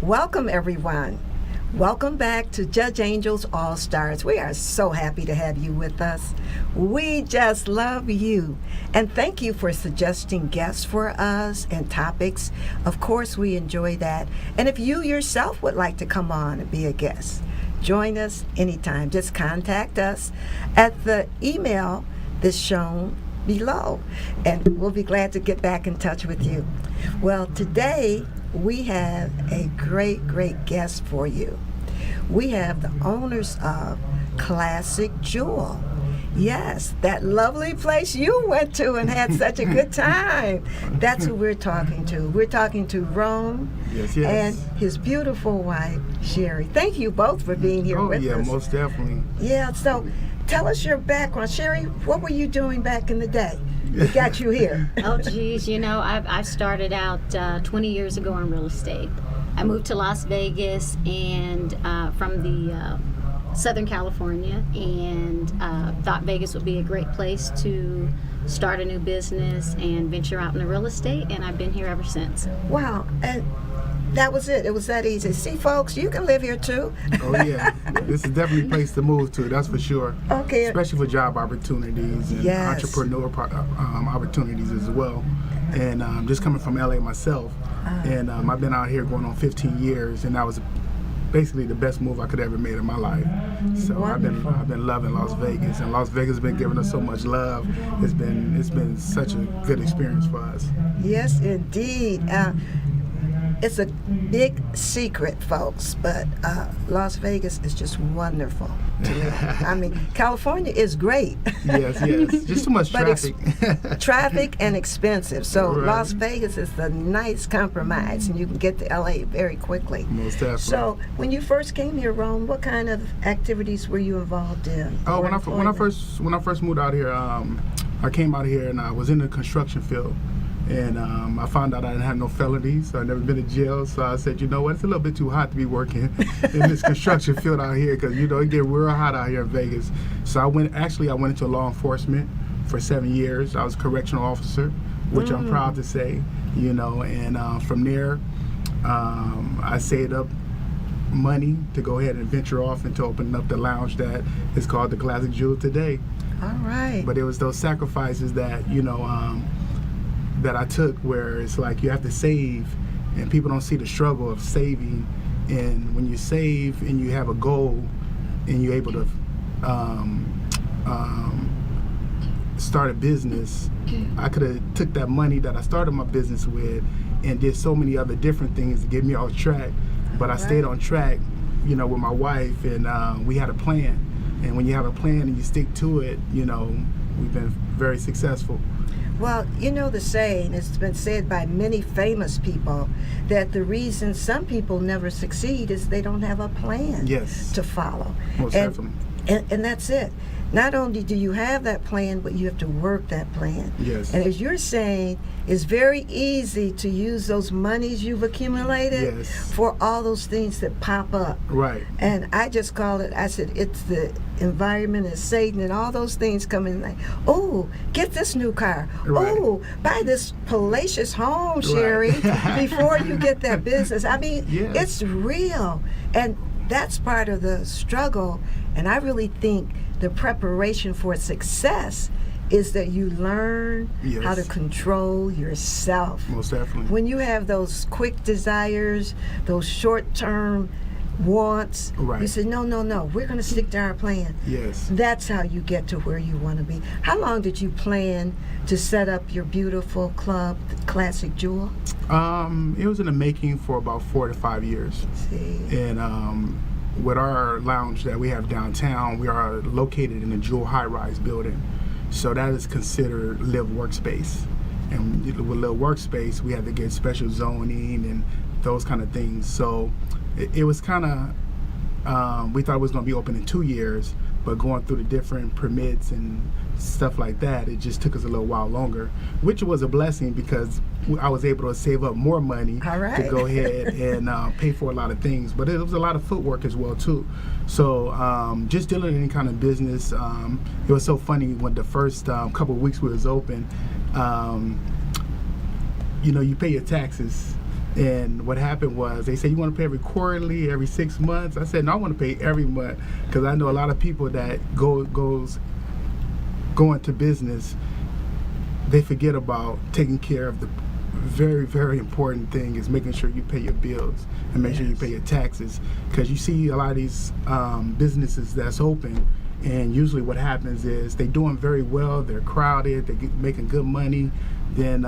Welcome, everyone. Welcome back to Judge Angel's All Stars. We are so happy to have you with us. We just love you. And thank you for suggesting guests for us and topics. Of course, we enjoy that. And if you yourself would like to come on and be a guest, join us anytime. Just contact us at the email that's shown below, and we'll be glad to get back in touch with you. Well, today we have a great guest for you. We have the owners of Classic Jewel. Yes, that lovely place you went to and had such a good time. That's who we're talking to. We're talking to Rome and his beautiful wife, Sherry. Thank you both for being here with us. Oh, yeah, most definitely. Yeah, so tell us your background. Sherry, what were you doing back in the day? We got you here. Oh, geez, I started out 20 years ago in real estate. I moved to Las Vegas and from the Southern California, and thought Vegas would be a great place to start a new business and venture out into real estate, and I've been here ever since. Wow, and that was it. It was that easy. See, folks, you can live here too. Oh, yeah. This is definitely a place to move to, that's for sure. Okay. Especially for job opportunities and entrepreneur opportunities as well. And just coming from LA myself, and I've been out here going on 15 years, and that was basically the best move I could ever made in my life. So Wonderful. I've been loving Las Vegas, and Las Vegas has been giving us so much love. It's been such a good experience for us. Yes, indeed. It's a big secret, folks, but Las Vegas is just wonderful to live. I mean, California is great. Yes. Just too much But traffic. Traffic and expensive. So Right. Las Vegas is the nice compromise, and you can get to LA very quickly. Most definitely. So when you first came here, Rome, what kind of activities were you involved in? Oh, or when I employment? first moved out here, I came out here and I was in the construction field, and I found out I didn't have no felonies, so I'd never been to jail. So I said, you know what, it's a little bit too hot to be working in this construction field out here, because it get real hot out here in Vegas. So I went into law enforcement for 7 years. I was a correctional officer, which I'm proud to say, and from there, I saved up money to go ahead and venture off into opening up the lounge that is called the Classic Jewel today. All right. But it was those sacrifices that that I took, where it's like you have to save, and people don't see the struggle of saving. And when you save and you have a goal and you're able to start a business, I could have took that money that I started my business with and did so many other different things to get me off track. But I stayed on track, with my wife, and we had a plan. And when you have a plan and you stick to it, we've been very successful. Well, the saying, it's been said by many famous people, that the reason some people never succeed is they don't have a plan to follow. Most definitely. And that's it. Not only do you have that plan, but you have to work that plan. Yes. And as you're saying, it's very easy to use those monies you've accumulated for all those things that pop up. Right. And I just call it, I said, it's the environment and Satan and all those things come in like, oh, get this new car. Right. Oh, buy this palatial home, Sherry, before you get that business. I mean, it's real. And that's part of the struggle. And I really think the preparation for success is that you learn how to control yourself. Most definitely. When you have those quick desires, those short-term wants, you say, no, we're going to stick to our plan. Yes. That's how you get to where you want to be. How long did you plan to set up your beautiful club, Classic Jewel? It was in the making for about 4 to 5 years. See. And with our lounge that we have downtown, we are located in a Jewel high-rise building. So that is considered live workspace. And with live workspace, we had to get special zoning and those kind of things. So it was kind of, we thought it was going to be open in 2 years, but going through the different permits and stuff like that, it just took us a little while longer, which was a blessing because I was able to save up more money to go ahead and pay for a lot of things. But it was a lot of footwork as well too. So just dealing in any kind of business, it was so funny when the first couple of weeks we was open, you pay your taxes And what happened was they said, you want to pay every quarterly, every 6 months? I said, no, I want to pay every month, because I know a lot of people that go into business, they forget about taking care of the very, very important thing is making sure you pay your bills and make sure you pay your taxes, because you see a lot of these businesses that's open, and usually what happens is they doing very well, they're crowded, they're making good money, then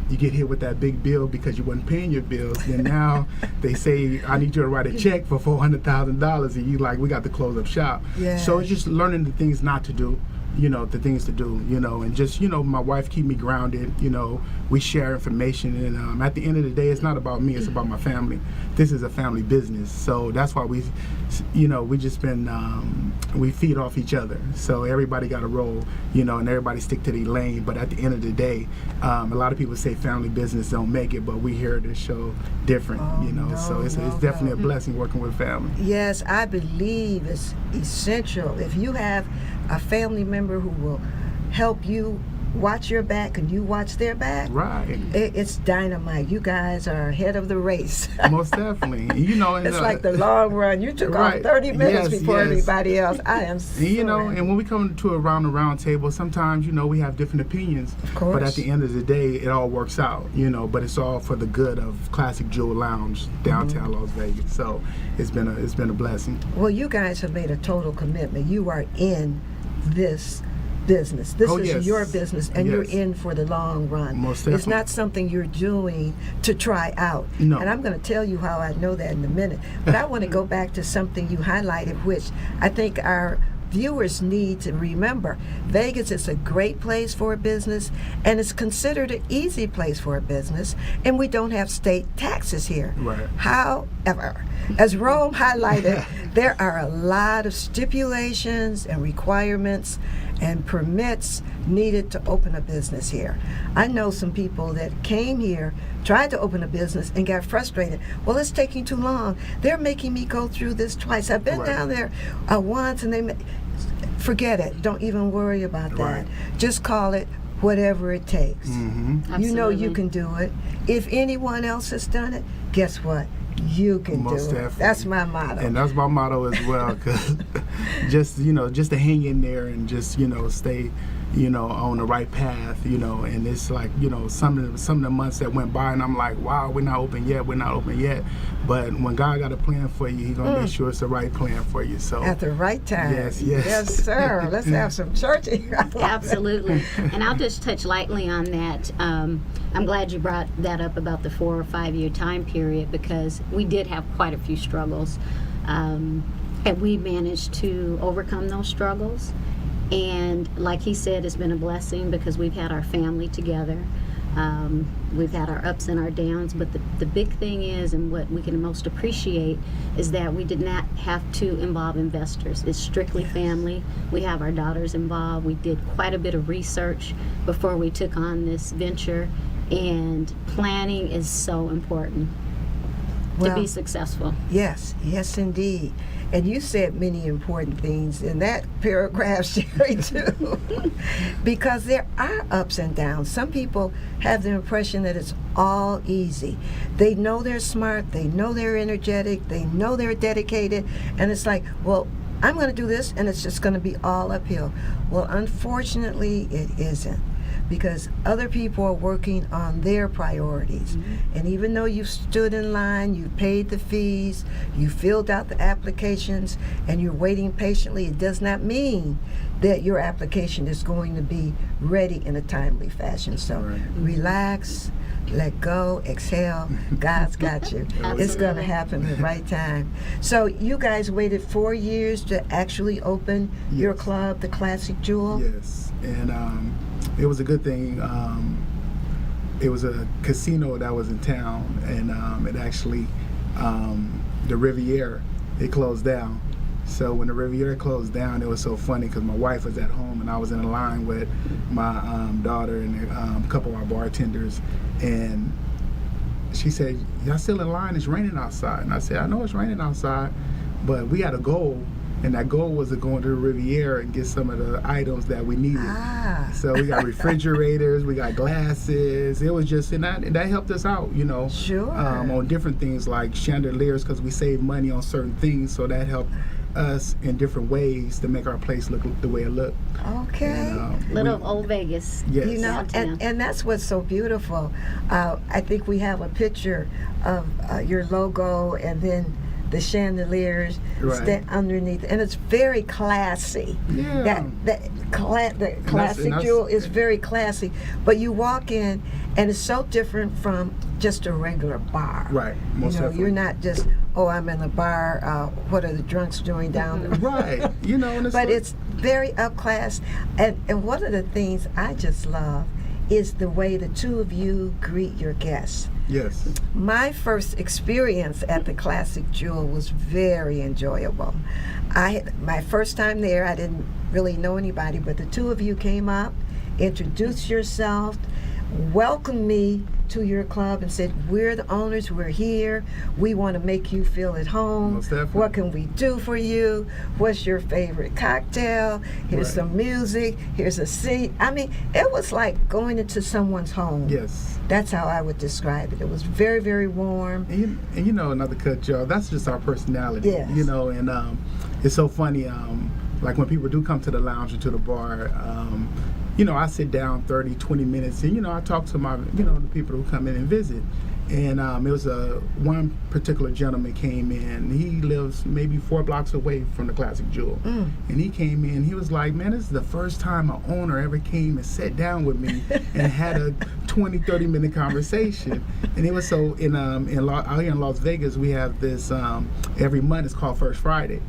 you get hit with that big bill because you weren't paying your bills. Then now they say, I need you to write a check for $400,000, and you like, we got to close up shop. So it's just learning the things not to do, the things to do, and just, my wife keep me grounded, we share information, and at the end of the day, it's not about me, it's about my family. This is a family business, so that's why we just been, we feed off each other, so everybody got a role, and everybody stick to their lane, but at the end of the day, a lot of people say family business don't make it, but we here to show different, so it's definitely a blessing working with family. Yes, I believe it's essential. If you have a family member who will help you watch your back and you watch their back, right? It's dynamite. You guys are ahead of the race. Most definitely. And, it's like the long run. You took off 30 minutes before everybody else. I am so and when we come to around the round table, sometimes, we have different opinions. Of course. But at the end of the day, it all works out, but it's all for the good of Classic Jewel Lounge, downtown Las Vegas. So it's been a blessing. Well, you guys have made a total commitment. You are in this business. This is your business, and you're in for the long run. Most definitely. It's not something you're doing to try out. No. And I'm going to tell you how I know that in a minute. But I want to go back to something you highlighted, which I think our viewers need to remember. Vegas is a great place for a business, and it's considered an easy place for a business, and we don't have state taxes here. Right. However, as Rome highlighted, there are a lot of stipulations and requirements and permits needed to open a business here. I know some people that came here, tried to open a business, and got frustrated. Well, it's taking too long. They're making me go through this twice. I've been down there once, and forget it. Don't even worry about that. Right. Just call it whatever it takes. Mm-hmm. You know you can do it. If anyone else has done it, guess what? You can Most do it. definitely. That's my motto. And that's my motto as well, because just to hang in there and just stay on the right path, and it's like some of the months that went by, and I'm like, wow, we're not open yet, but when God got a plan for you, He's gonna make sure it's the right plan for you. So at the right time. Yes, sir. Let's have some church here. Absolutely. And I'll just touch lightly on that. I'm glad you brought that up about the 4 or 5 year time period, because we did have quite a few struggles, and we managed to overcome those struggles. And like he said, it's been a blessing because we've had our family together. We've had our ups and our downs, but the big thing is, and what we can most appreciate, is that we did not have to involve investors. It's strictly family. We have our daughters involved. We did quite a bit of research before we took on this venture, and planning is so important to be successful. Yes, indeed. And you said many important things in that paragraph, Sherry, too. Because there are ups and downs. Some people have the impression that it's all easy. They know they're smart, they know they're energetic, they know they're dedicated, and it's like, well, I'm going to do this, and it's just going to be all uphill. Well, unfortunately, it isn't. Because other people are working on their priorities. And even though you've stood in line, you've paid the fees, you filled out the applications, and you're waiting patiently, it does not mean that your application is going to be ready in a timely fashion. So relax, let go, exhale. God's got you. It's going to happen at the right time. So you guys waited 4 years to actually open your club, the Classic Jewel? Yes, and it was a good thing. It was a casino that was in town, and it actually, the Riviera, it closed down. So when the Riviera closed down, it was so funny because my wife was at home and I was in a line with my daughter and a couple of our bartenders, and she said, "Y'all still in line? It's raining outside." And I said, "I know it's raining outside, but we got a goal and that goal was to go into the Riviera and get some of the items that we needed. So we got refrigerators, we got glasses. It was just, and that helped us out, you know, Sure. on different things like chandeliers, because we saved money on certain things, so that helped us in different ways to make our place look the way it looked. Okay. And, Little old Vegas. Yes. You know, Downtown. and that's what's so beautiful. I think we have a picture of your logo and then the chandeliers Right. stand underneath, and it's very classy. Yeah. The classic that's- jewel is very classy, but you walk in and it's so different from just a regular bar. Right, most you know, definitely. you're not just, oh, I'm in the bar. What are the drunks doing down there? Right, you know, and it's But like- it's very up class, and one of the things I just love is the way the two of you greet your guests. yes. My first experience at the Classic Jewel was very enjoyable. My first time there, I didn't really know anybody, but the two of you came up, introduced yourself, welcomed me to your club and said, we're the owners, we're here, we want to make you feel at home. Most definitely. What can we do for you? What's your favorite cocktail? Here's Right. some music, here's a seat. I mean, it was like going into someone's home. Yes. That's how I would describe it. It was very, very warm. And you know, another cut, y'all, that's just our personality. Yes. You know, and it's so funny, like when people do come to the lounge or to the bar, you know, I sit down 30, 20 minutes and, you know, I talk to my, you know, the people who come in and visit. And it was one particular gentleman came in. He lives maybe 4 blocks away from the Classic Jewel. And he came in, he was like, man, this is the first time an owner ever came and sat down with me and had a 20, 30-minute conversation. And it was so, out here in Las Vegas, we have this, every month, it's called First Friday.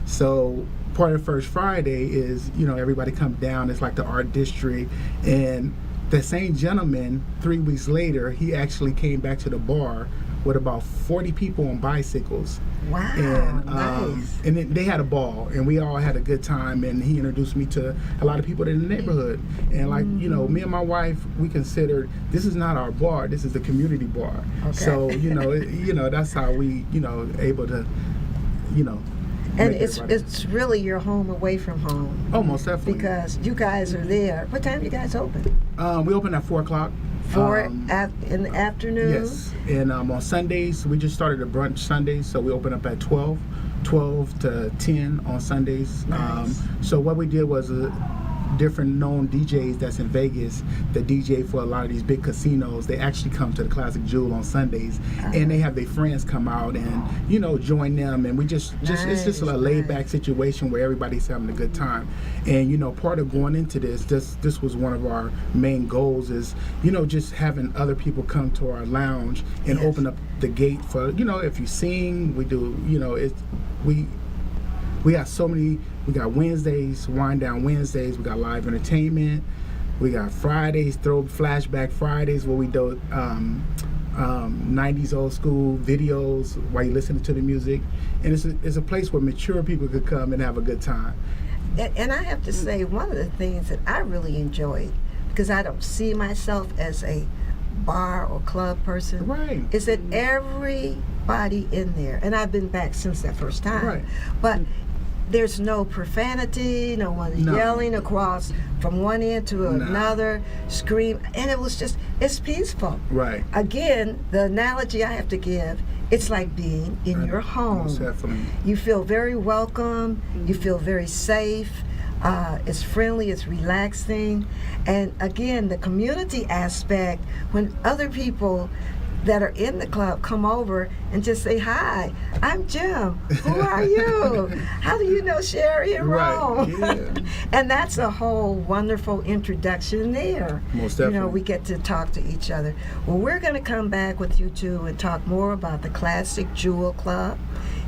So part of First Friday is, you know, everybody comes down, it's like the art district, and the same gentleman 3 weeks later, he actually came back to the bar with about 40 people on bicycles. Wow, And nice. and they had a ball, and we all had a good time, and he introduced me to a lot of people in the neighborhood. And like, you know, me and my wife, we considered this is not our bar, this is the community bar. Okay. So, you know, that's how we, you know, able to, you know, And make everybody- it's really your home away from home. Oh, most definitely. Because you guys are there. What time you guys open? We open at 4 o'clock. In the afternoon? Yes, and on Sundays, we just started a brunch Sundays, so we open up at 12 to 10 on Sundays. Nice. So what we did was different known DJs that's in Vegas that DJ for a lot of these big casinos. They actually come to the Classic Jewel on Sundays, and they have their friends come out and, you know, join them. And we just it's just a Nice, laid back nice. situation where everybody's having a good time. And, you know, part of going into this was one of our main goals is, you know, just having other people come to our lounge and Yes. open up the gate for, you know, if you sing, we do, you know, we got so many. We got Wednesdays, Wind Down Wednesdays. We got live entertainment. We got Fridays, Throw Flashback Fridays, where we do 90s old school videos while you're listening to the music. And it's a place where mature people could come and have a good time. And I have to say, one of the things that I really enjoyed, because I don't see myself as a bar or club person, Right. is that everybody in there, and I've been back since that first time, Right. but there's no profanity, no one No. yelling across from one end to another, scream, and it's peaceful. Right. Again, the analogy I have to give, it's like being in your home. Most definitely. You feel very welcome, you feel very safe, it's friendly, it's relaxing, and again, the community aspect, when other people that are in the club come over and just say, hi, I'm Jim, who are you? How do you know Sherry and Right, Rome? yeah. And that's a whole wonderful introduction there. Most You know, definitely. we get to talk to each other. Well, we're going to come back with you two and talk more about the Classic Jewel Club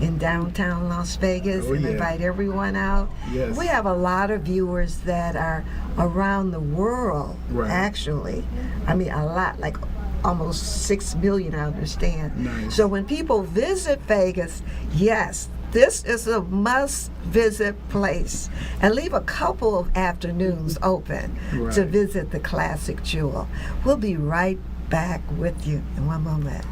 in downtown Las Vegas, Oh, and yeah. invite everyone out. Yes. We have a lot of viewers that are around the world, Right. actually. I mean, a lot, like almost 6 million, I understand. Nice. So when people visit Vegas, yes, this is a must-visit place. And leave a couple of afternoons open to Right. visit the Classic Jewel. We'll be right back with you in one moment.